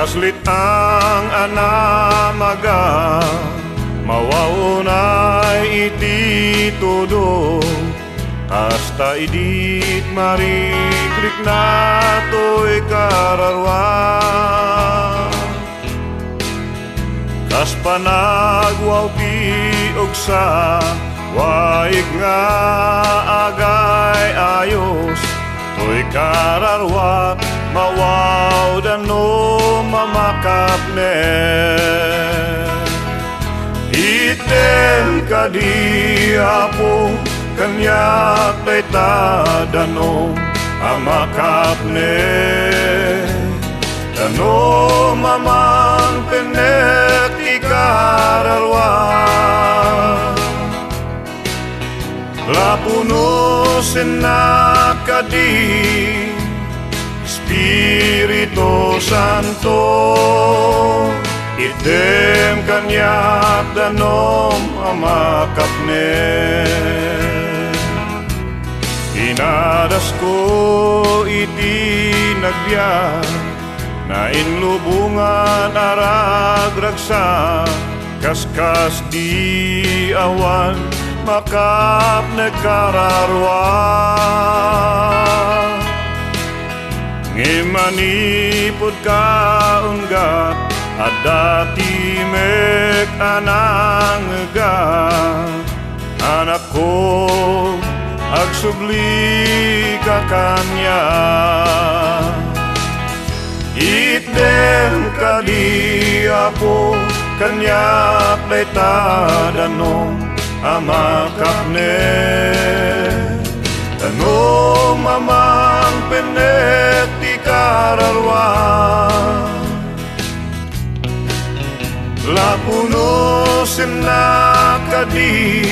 Kaslit ang anamaga, mawaunay iti todo, hasta idit marikrik na to'y kararwa. Kas panagwaw ti ogsa, waig nga agay ayos, to'y kararwa, mawaw Danum A Makapnek. Item kadi apo kanyak dayta Danum A Makapnek. Danum A Makapnek ikararwa, lapunusin na kadi Espiritu Santo. Item kanyak Danum A Makapnek. Inadas ko iti nagbiag, na inlubungan aragragsa, kaskas di awan Makapnek kararwa. Ngimanipod ka unggat, at dati mek anang ga, anak ko agsubli ka kanya. Item kadi apo kanyak dayta Danum A Makapnek. Danum A Makapnek ti kararwa, lapunusin na kadi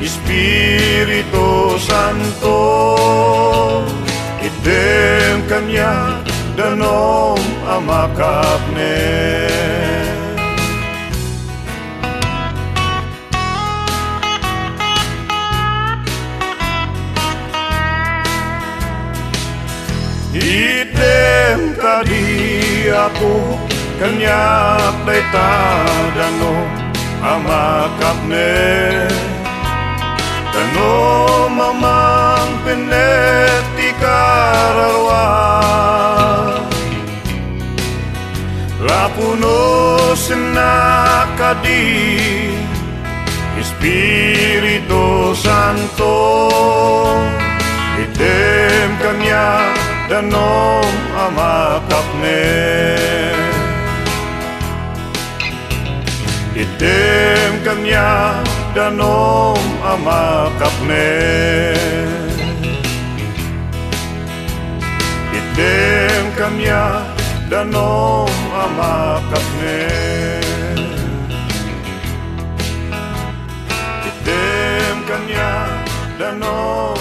Espiritu Santo. Item kanyak Danum A Makapnek. Item kadi apo kanyak dayta Danum A Makapnek. Danum A Makapnek ti kararwa, lapunusin na kadi Espiritu Santo. Item kanyak Danum A Makapnek. Item kanyak Danum A Makapnek. Item kanyak Danum A Makapnek. Item kanyak Danum